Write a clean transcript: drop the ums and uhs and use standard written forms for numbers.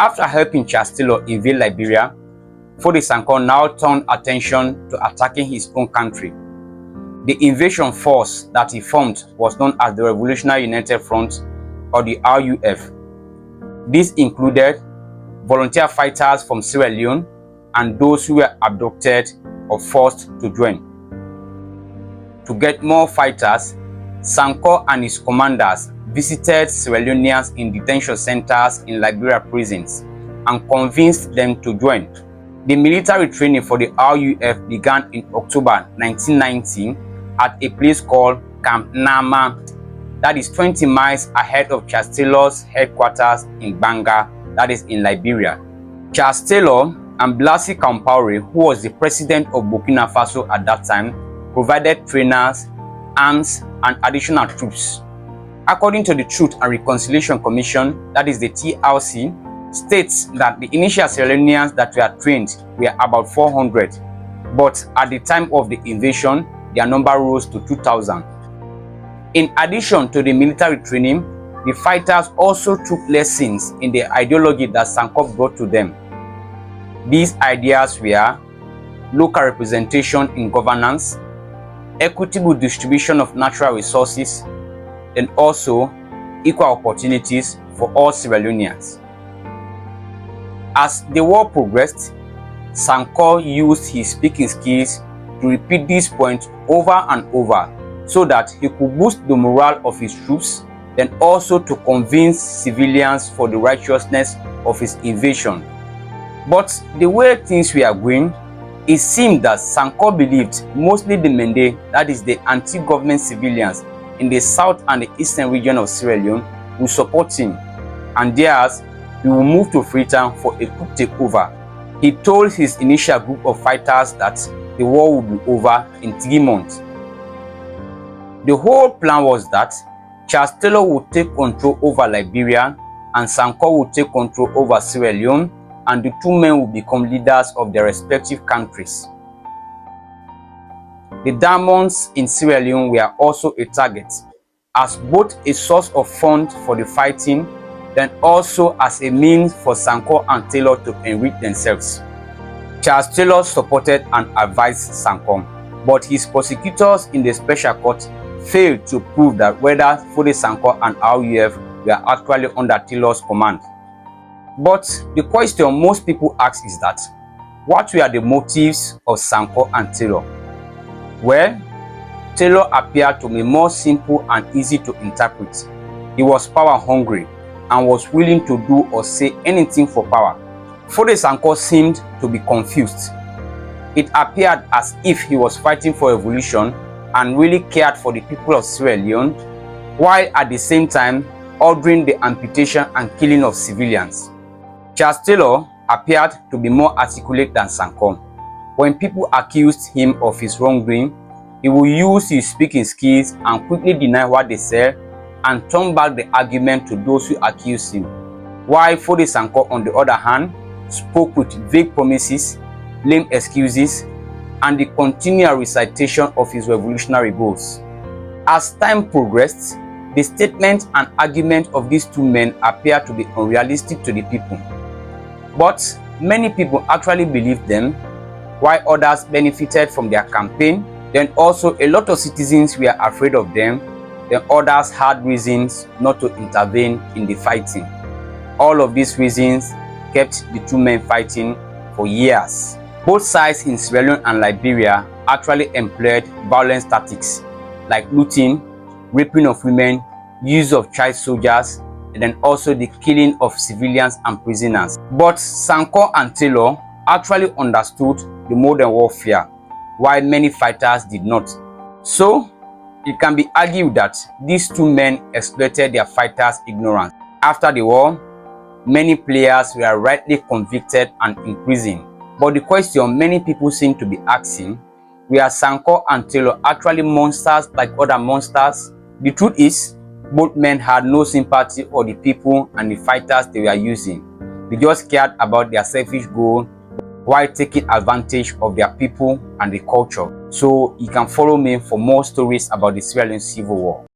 After helping Charles Taylor invade Liberia, Foday Sankoh now turned attention to attacking his own country. The invasion force that he formed was known as the Revolutionary United Front, or the RUF. This included volunteer fighters from Sierra Leone and those who were abducted or forced to join. To get more fighters, Sankoh and his commanders visited Sierra Leoneans in detention centers in Liberia prisons and convinced them to join. The military training for the RUF began in October 1919 at a place called Camp Nama, that is 20 miles ahead of Charles Taylor's headquarters in Banga, that is in Liberia. Charles Taylor and Blaise Compaoré, who was the president of Burkina Faso at that time, provided trainers, arms, and additional troops. According to the Truth and Reconciliation Commission, that is the TRC, states that the initial Sierra Leoneans that were trained were about 400, but at the time of the invasion, their number rose to 2,000. In addition to the military training, the fighters also took lessons in the ideology that Sankoh brought to them. These ideas were local representation in governance, equitable distribution of natural resources, and also equal opportunities for all Sierra Leoneans. As the war progressed, Sankoh used his speaking skills to repeat these points over and over so that he could boost the morale of his troops and also to convince civilians for the righteousness of his invasion. But the way things were going, it seemed that Sankoh believed mostly the Mende, that is the anti-government civilians in the south and the eastern region of Sierra Leone, would support him, and theirs he will move to Freetown for a coup takeover. He told his initial group of fighters that the war would be over in 3 months. The whole plan was that Charles Taylor would take control over Liberia and Sankoh would take control over Sierra Leone, and the two men would become leaders of their respective countries. The diamonds in Sierra Leone were also a target, as both a source of funds for the fighting, then also as a means for Sankoh and Taylor to enrich themselves. Charles Taylor supported and advised Sankoh, but his prosecutors in the special court failed to prove that whether Foday Sankoh and RUF were actually under Taylor's command. But the question most people ask is that, what were the motives of Sankoh and Taylor? Well, Taylor appeared to be more simple and easy to interpret. He was power hungry and was willing to do or say anything for power. Foday Sankoh seemed to be confused. It appeared as if he was fighting for evolution and really cared for the people of Sierra Leone, while at the same time ordering the amputation and killing of civilians. Charles Taylor appeared to be more articulate than Sankoh. When people accused him of his wrongdoing, he would use his speaking skills and quickly deny what they said and turn back the argument to those who accused him. While Foday Sankoh, on the other hand, spoke with vague promises, lame excuses, and the continual recitation of his revolutionary goals. As time progressed, the statement and argument of these two men appeared to be unrealistic to the people. But many people actually believed them, while others benefited from their campaign. Then also a lot of citizens were afraid of them, then others had reasons not to intervene in the fighting. All of these reasons kept the two men fighting for years. Both sides in Sierra Leone and Liberia actually employed violent tactics like looting, raping of women, use of child soldiers, and then also the killing of civilians and prisoners. But Sankoh and Taylor actually understood the modern warfare, while many fighters did not. So, it can be argued that these two men exploited their fighters' ignorance. After the war, many players were rightly convicted and imprisoned. But the question many people seem to be asking, were Sankoh and Taylor actually monsters like other monsters? The truth is, both men had no sympathy for the people and the fighters they were using. They just cared about their selfish goal while taking advantage of their people and the culture. So you can follow me for more stories about the Sierra Leone Civil War.